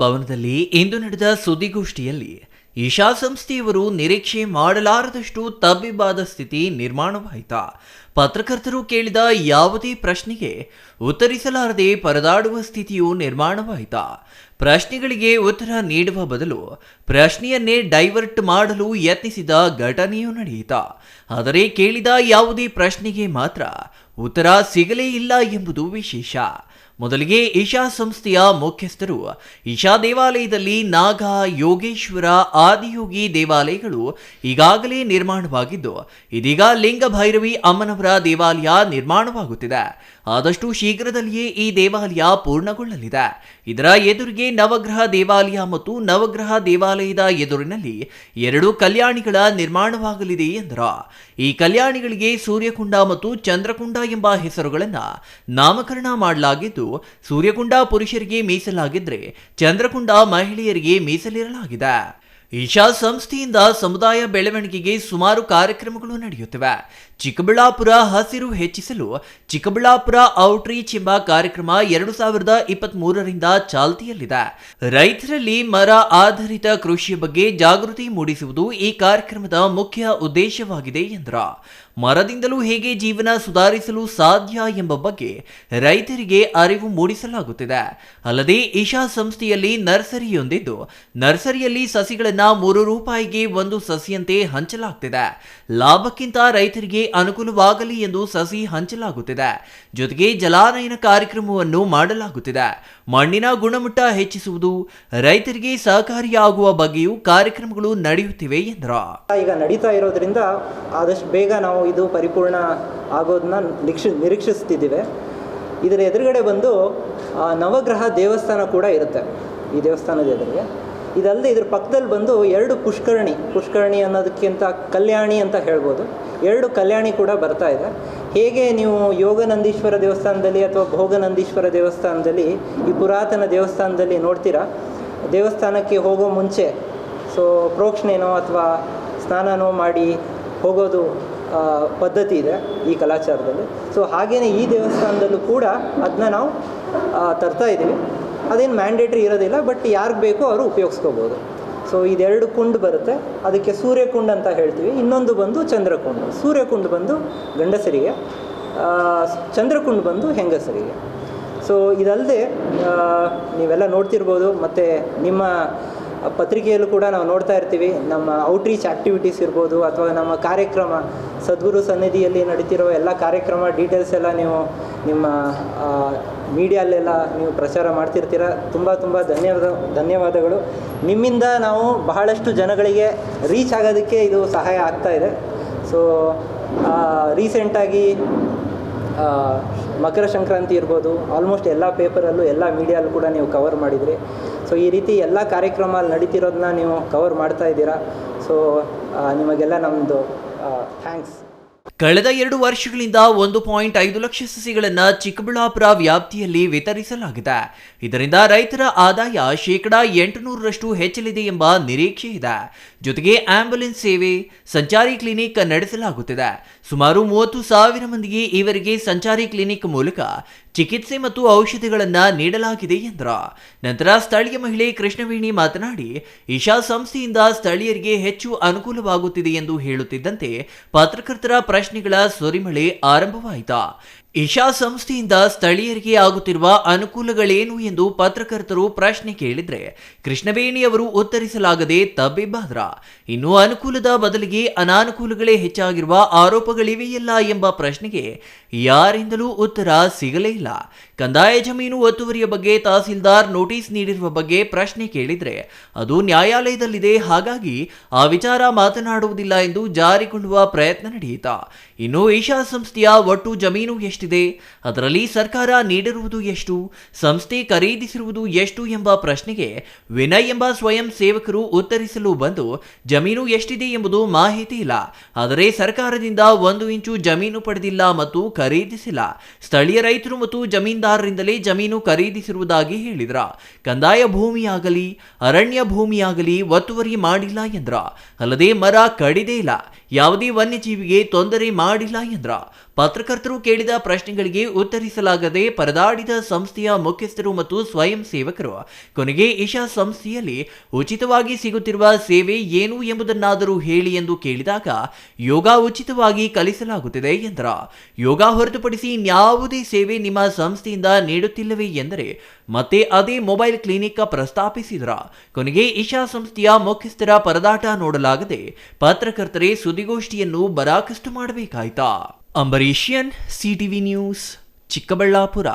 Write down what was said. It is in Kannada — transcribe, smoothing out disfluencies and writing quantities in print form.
ಭವನದಲ್ಲಿ ಇಂದು ನಡೆದ ಸುದ್ದಿಗೋಷ್ಠಿಯಲ್ಲಿ ಈಶಾ ಸಂಸ್ಥೆಯವರು ನಿರೀಕ್ಷೆ ಮಾಡಲಾರದಷ್ಟು ತಬ್ಬಿಬ್ಬಾದ ಸ್ಥಿತಿ ನಿರ್ಮಾಣವಾಯಿತಾ. ಪತ್ರಕರ್ತರು ಕೇಳಿದ ಯಾವುದೇ ಪ್ರಶ್ನೆಗೆ ಉತ್ತರಿಸಲಾರದೆ ಪರದಾಡುವ ಸ್ಥಿತಿಯು ನಿರ್ಮಾಣವಾಯಿತಾ. ಪ್ರಶ್ನೆಗಳಿಗೆ ಉತ್ತರ ನೀಡುವ ಬದಲು ಪ್ರಶ್ನೆಯನ್ನೇ ಡೈವರ್ಟ್ ಮಾಡಲು ಯತ್ನಿಸಿದ ಘಟನೆಯೂ ನಡೆಯಿತಾ. ಆದರೆ ಕೇಳಿದ ಯಾವುದೇ ಪ್ರಶ್ನೆಗೆ ಮಾತ್ರ ಉತ್ತರ ಸಿಗಲೇ ಇಲ್ಲ ಎಂಬುದು ವಿಶೇಷ. ಮೊದಲಿಗೆ ಈಶಾ ಸಂಸ್ಥೆಯ ಮುಖ್ಯಸ್ಥರು ಈಶಾ ದೇವಾಲಯದಲ್ಲಿ ನಾಗ, ಯೋಗೇಶ್ವರ, ಆದಿಯೋಗಿ ದೇವಾಲಯಗಳು ಈಗಾಗಲೇ ನಿರ್ಮಾಣವಾಗಿದ್ದು ಇದೀಗ ಲಿಂಗ ಭೈರವಿ ಅಮ್ಮನವರ ದೇವಾಲಯ ನಿರ್ಮಾಣವಾಗುತ್ತಿದೆ. ಆದಷ್ಟು ಶೀಘ್ರದಲ್ಲಿಯೇ ಈ ದೇವಾಲಯ ಪೂರ್ಣಗೊಳ್ಳಲಿದೆ. ಇದರ ಎದುರಿಗೆ ನವಗ್ರಹ ದೇವಾಲಯ ಮತ್ತು ನವಗ್ರಹ ದೇವಾಲಯದ ಎದುರಿನಲ್ಲಿ 2 ಕಲ್ಯಾಣಿಗಳ ನಿರ್ಮಾಣವಾಗಲಿದೆ ಎಂದರು. ಈ ಕಲ್ಯಾಣಿಗಳಿಗೆ ಸೂರ್ಯಕುಂಡ ಮತ್ತು ಚಂದ್ರಕುಂಡ ಎಂಬ ಹೆಸರುಗಳನ್ನು ನಾಮಕರಣ ಮಾಡಲಾಗಿದ್ದು, ಸೂರ್ಯಕುಂಡ ಪುರುಷರಿಗೆ ಮೀಸಲಾಗಿದ್ದರೆ ಚಂದ್ರಕುಂಡ ಮಹಿಳೆಯರಿಗೆ ಮೀಸಲಿರಲಾಗಿದೆ. ಈಶಾ ಸಂಸ್ಥೆಯಿಂದ ಸಮುದಾಯ ಬೆಳವಣಿಗೆಗೆ ಸುಮಾರು ಕಾರ್ಯಕ್ರಮಗಳು ನಡೆಯುತ್ತಿವೆ. ಚಿಕ್ಕಬಳ್ಳಾಪುರ ಹಸಿರು ಹೆಚ್ಚಿಸಲು ಚಿಕ್ಕಬಳ್ಳಾಪುರ ಔಟ್ರೀಚ್ ಎಂಬ ಕಾರ್ಯಕ್ರಮ 2023ರಿಂದ ಚಾಲ್ತಿಯಲ್ಲಿದೆ. ರೈತರಲ್ಲಿ ಮರ ಆಧಾರಿತ ಕೃಷಿಯ ಬಗ್ಗೆ ಜಾಗೃತಿ ಮೂಡಿಸುವುದು ಈ ಕಾರ್ಯಕ್ರಮದ ಮುಖ್ಯ ಉದ್ದೇಶವಾಗಿದೆ ಎಂದರು. ಮರದಿಂದಲೂ ಹೇಗೆ ಜೀವನ ಸುಧಾರಿಸಲು ಸಾಧ್ಯ ಎಂಬ ಬಗ್ಗೆ ರೈತರಿಗೆ ಅರಿವು ಮೂಡಿಸಲಾಗುತ್ತಿದೆ. ಅಲ್ಲದೆ ಈಶಾ ಸಂಸ್ಥೆಯಲ್ಲಿ ನರ್ಸರಿಯೊಂದಿದ್ದು, ನರ್ಸರಿಯಲ್ಲಿ ಸಸಿಗಳನ್ನು ₹3ಗೆ 1 ಸಸಿಯಂತೆ ಹಂಚಲಾಗ್ತಿದೆ. ಲಾಭಕ್ಕಿಂತ ರೈತರಿಗೆ ಅನುಕೂಲವಾಗಲಿ ಎಂದು ಸಸಿ ಹಂಚಲಾಗುತ್ತಿದೆ. ಜೊತೆಗೆ ಜಲಾನಯನ ಕಾರ್ಯಕ್ರಮವನ್ನು ಮಾಡಲಾಗುತ್ತಿದೆ. ಮಣ್ಣಿನ ಗುಣಮಟ್ಟ ಹೆಚ್ಚಿಸುವುದು, ರೈತರಿಗೆ ಸಹಕಾರಿಯಾಗುವ ಬಗ್ಗೆಯೂ ಕಾರ್ಯಕ್ರಮಗಳು ನಡೆಯುತ್ತಿವೆ ಎಂದರು. ಈಗ ನಡೀತಾ ಇರೋದ್ರಿಂದ ಆದಷ್ಟು ಬೇಗ ನಾವು ಇದು ಪರಿಪೂರ್ಣ ಆಗೋದನ್ನ ನಿರೀಕ್ಷಿಸ್ತಿದ್ದೀವಿ. ಇದರ ಎದುರುಗಡೆ ಬಂದು ನವಗ್ರಹ ದೇವಸ್ಥಾನ ಕೂಡ ಇರುತ್ತೆ ಈ ದೇವಸ್ಥಾನದ ಎದುರಿಗೆ. ಇದಲ್ಲದೆ ಇದ್ರ ಪಕ್ಕದಲ್ಲಿ ಬಂದು 2 ಪುಷ್ಕರಣಿ ಅನ್ನೋದಕ್ಕಿಂತ ಕಲ್ಯಾಣಿ ಅಂತ ಹೇಳ್ಬೋದು. 2 ಕಲ್ಯಾಣಿ ಕೂಡ ಬರ್ತಾ ಇದೆ. ಹೇಗೆ ನೀವು ಯೋಗನಂದೀಶ್ವರ ದೇವಸ್ಥಾನದಲ್ಲಿ ಅಥವಾ ಭೋಗನಂದೀಶ್ವರ ದೇವಸ್ಥಾನದಲ್ಲಿ ಈ ಪುರಾತನ ದೇವಸ್ಥಾನದಲ್ಲಿ ನೋಡ್ತೀರಾ, ದೇವಸ್ಥಾನಕ್ಕೆ ಹೋಗೋ ಮುಂಚೆ ಪ್ರೋಕ್ಷಣೆನೋ ಅಥವಾ ಸ್ನಾನನೋ ಮಾಡಿ ಹೋಗೋದು ಪದ್ಧತಿ ಇದೆ ಈ ಕಲಾಚಾರದಲ್ಲಿ. ಹಾಗೆಯೇ ಈ ದೇವಸ್ಥಾನದಲ್ಲೂ ಕೂಡ ಅದನ್ನ ನಾವು ತರ್ತಾ ಇದ್ದೀವಿ. ಅದೇನು ಮ್ಯಾಂಡೇಟ್ರಿ ಇರೋದಿಲ್ಲ, ಬಟ್ ಯಾರಿಗೆ ಬೇಕೋ ಅವರು ಉಪಯೋಗಿಸ್ಕೋಬೋದು. ಇದೆರಡು ಕುಂಡು ಬರುತ್ತೆ, ಅದಕ್ಕೆ ಸೂರ್ಯಕುಂಡ ಅಂತ ಹೇಳ್ತೀವಿ. ಇನ್ನೊಂದು ಬಂದು ಚಂದ್ರಕುಂಡ. ಸೂರ್ಯಕುಂಡ ಬಂದು ಗಂಡಸರಿಗೆ, ಚಂದ್ರಕುಂಡ ಬಂದು ಹೆಂಗಸರಿಗೆ. ಇದಲ್ಲದೆ ನೀವೆಲ್ಲ ನೋಡ್ತಿರ್ಬೋದು, ಮತ್ತು ನಿಮ್ಮ ಪತ್ರಿಕೆಯಲ್ಲೂ ಕೂಡ ನಾವು ನೋಡ್ತಾ ಇರ್ತೀವಿ, ನಮ್ಮ ಔಟ್ರೀಚ್ ಆ್ಯಕ್ಟಿವಿಟೀಸ್ ಇರ್ಬೋದು ಅಥವಾ ನಮ್ಮ ಕಾರ್ಯಕ್ರಮ ಸದ್ಗುರು ಸನ್ನಿಧಿಯಲ್ಲಿ ನಡೀತಿರೋ ಎಲ್ಲ ಕಾರ್ಯಕ್ರಮ ಡೀಟೇಲ್ಸ್ ಎಲ್ಲ ನೀವು ನಿಮ್ಮ ಮೀಡಿಯಲ್ಲೆಲ್ಲ ನೀವು ಪ್ರಚಾರ ಮಾಡ್ತಿರ್ತೀರ. ತುಂಬ ಧನ್ಯವಾದಗಳು. ನಿಮ್ಮಿಂದ ನಾವು ಬಹಳಷ್ಟು ಜನಗಳಿಗೆ ರೀಚ್ ಆಗೋದಕ್ಕೆ ಇದು ಸಹಾಯ ಆಗ್ತಾ ಇದೆ. ರೀಸೆಂಟಾಗಿ ಮಕರ ಸಂಕ್ರಾಂತಿ ಇರ್ಬೋದು, ಆಲ್ಮೋಸ್ಟ್ ಎಲ್ಲ ಪೇಪರಲ್ಲೂ ಎಲ್ಲ ಮೀಡಿಯಲ್ಲೂ ಕೂಡ ನೀವು ಕವರ್ ಮಾಡಿದ್ರಿ. ಈ ರೀತಿ ಎಲ್ಲ ಕಾರ್ಯಕ್ರಮ ನಡೀತಿರೋದನ್ನ ನೀವು ಕವರ್ ಮಾಡ್ತಾ ಇದ್ದೀರಾ. ನಿಮಗೆಲ್ಲ ನಮ್ಮದು ಥ್ಯಾಂಕ್ಸ್. ಕಳೆದ 2 ವರ್ಷಗಳಿಂದ 1.5 ಲಕ್ಷ ಸಸಿಗಳನ್ನು ಚಿಕ್ಕಬಳ್ಳಾಪುರ ವ್ಯಾಪ್ತಿಯಲ್ಲಿ ವಿತರಿಸಲಾಗಿದೆ. ಇದರಿಂದ ರೈತರ ಆದಾಯ %800 ಹೆಚ್ಚಲಿದೆ ಎಂಬ ನಿರೀಕ್ಷೆ ಇದೆ. ಜೊತೆಗೆ ಆಂಬ್ಯುಲೆನ್ಸ್ ಸೇವೆ, ಸಂಚಾರಿ ಕ್ಲಿನಿಕ್ ನಡೆಸಲಾಗುತ್ತಿದೆ. ಸುಮಾರು 30,000 ಮಂದಿಗೆ ಈವರೆಗೆ ಸಂಚಾರಿ ಕ್ಲಿನಿಕ್ ಮೂಲಕ ಚಿಕಿತ್ಸೆ ಮತ್ತು ಔಷಧಿಗಳನ್ನು ನೀಡಲಾಗಿದೆ ಎಂದರು. ನಂತರ ಸ್ಥಳೀಯ ಮಹಿಳೆ ಕೃಷ್ಣವೇಣಿ ಮಾತನಾಡಿ, ಈಶಾ ಸಂಸ್ಥೆಯಿಂದ ಸ್ಥಳೀಯರಿಗೆ ಹೆಚ್ಚು ಅನುಕೂಲವಾಗುತ್ತಿದೆ ಎಂದು ಹೇಳುತ್ತಿದ್ದಂತೆ ಪತ್ರಕರ್ತರ ಪ್ರಶ್ನೆಗಳ ಸುರಿಮಳೆ ಆರಂಭವಾಯಿತು. ಈಶಾ ಸಂಸ್ಥೆಯಿಂದ ಸ್ಥಳೀಯರಿಗೆ ಆಗುತ್ತಿರುವ ಅನುಕೂಲಗಳೇನು ಎಂದು ಪತ್ರಕರ್ತರು ಪ್ರಶ್ನೆ ಕೇಳಿದ್ರೆ ಕೃಷ್ಣವೇಣಿ ಅವರು ಉತ್ತರಿಸಲಾಗದೆ ತಬ್ಬಿಬ್ಬಾದ್ರ. ಇನ್ನು ಅನುಕೂಲದ ಬದಲಿಗೆ ಅನಾನುಕೂಲಗಳೇ ಹೆಚ್ಚಾಗಿರುವ ಆರೋಪಗಳಿವೆಯಲ್ಲ ಎಂಬ ಪ್ರಶ್ನೆಗೆ ಯಾರಿಂದಲೂ ಉತ್ತರ ಸಿಗಲೇ ಇಲ್ಲ. ಕಂದಾಯ ಜಮೀನು ಒತ್ತುವರಿಯ ಬಗ್ಗೆ ತಹಸೀಲ್ದಾರ್ ನೋಟಿಸ್ ನೀಡಿರುವ ಬಗ್ಗೆ ಪ್ರಶ್ನೆ ಕೇಳಿದ್ರೆ ಅದು ನ್ಯಾಯಾಲಯದಲ್ಲಿದೆ, ಹಾಗಾಗಿ ಆ ವಿಚಾರ ಮಾತನಾಡುವುದಿಲ್ಲ ಎಂದು ಜಾರಿಕೊಳ್ಳುವ ಪ್ರಯತ್ನ ನಡೆಯಿತು. ಇನ್ನು ಈಶಾ ಸಂಸ್ಥೆಯ ಒಟ್ಟು ಜಮೀನು ಎಷ್ಟಿದೆ, ಅದರಲ್ಲಿ ಸರ್ಕಾರ ನೀಡಿರುವುದು ಎಷ್ಟು, ಸಂಸ್ಥೆ ಖರೀದಿಸಿರುವುದು ಎಷ್ಟು ಎಂಬ ಪ್ರಶ್ನೆಗೆ ವಿನಯ್ ಎಂಬ ಸ್ವಯಂ ಸೇವಕರು ಉತ್ತರಿಸಲು ಬಂದು ಜಮೀನು ಎಷ್ಟಿದೆ ಎಂಬುದು ಮಾಹಿತಿ ಇಲ್ಲ, ಆದರೆ ಸರ್ಕಾರದಿಂದ 1 ಇಂಚು ಜಮೀನು ಪಡೆದಿಲ್ಲ ಮತ್ತು ಖರೀದಿಸಿಲ್ಲ. ಸ್ಥಳೀಯ ರೈತರು ಮತ್ತು ಜಮೀನ್ದಾರ ತಹಶೀಲ್ದಾರರಿಂದಲೇ ಜಮೀನು ಖರೀದಿಸಿರುವುದಾಗಿ ಹೇಳಿದ್ರ. ಕಂದಾಯ ಭೂಮಿಯಾಗಲಿ ಅರಣ್ಯ ಭೂಮಿಯಾಗಲಿ ಒತ್ತುವರಿ ಮಾಡಿಲ್ಲ ಎಂದ್ರ. ಅಲ್ಲದೆ ಮರ ಕಡಿದೇ ಇಲ್ಲ, ಯಾವುದೇ ವನ್ಯಜೀವಿಗೆ ತೊಂದರೆ ಮಾಡಿಲ್ಲ ಎಂದ್ರ. ಪತ್ರಕರ್ತರು ಕೇಳಿದ ಪ್ರಶ್ನೆಗಳಿಗೆ ಉತ್ತರಿಸಲಾಗದೆ ಪರದಾಡಿದ ಸಂಸ್ಥೆಯ ಮುಖ್ಯಸ್ಥರು ಮತ್ತು ಸ್ವಯಂ ಸೇವಕರು ಕೊನೆಗೆ ಇಶಾ ಸಂಸ್ಥೆಯಲ್ಲಿ ಉಚಿತವಾಗಿ ಸಿಗುತ್ತಿರುವ ಸೇವೆ ಏನು ಎಂಬುದನ್ನಾದರೂ ಹೇಳಿ ಎಂದು ಕೇಳಿದಾಗ ಯೋಗ ಉಚಿತವಾಗಿ ಕಲಿಸಲಾಗುತ್ತಿದೆ ಎಂದ್ರ. ಯೋಗ ಹೊರತುಪಡಿಸಿ ಇನ್ಯಾವುದೇ ಸೇವೆ ನಿಮ್ಮ ಸಂಸ್ಥೆಯಿಂದ ನೀಡುತ್ತಿಲ್ಲವೇ ಎಂದರೆ ಮತ್ತೆ ಅದೇ ಮೊಬೈಲ್ ಕ್ಲಿನಿಕ್ ಪ್ರಸ್ತಾಪಿಸಿದ್ರ. ಕೊನೆಗೆ ಇಶಾ ಸಂಸ್ಥೆಯ ಮುಖ್ಯಸ್ಥರ ಪರದಾಟ ನೋಡಲಾಗದೆ ಪತ್ರಕರ್ತರೇ ಸುದ್ದಿಗೋಷ್ಠಿಯನ್ನು ಬರಾಕಷ್ಟು ಮಾಡಬೇಕಾಯ್ತಾ. ಅಂಬರೀಷಿಯನ್, ಸಿಟಿವಿ ನ್ಯೂಸ್, ಚಿಕ್ಕಬಳ್ಳಾಪುರ.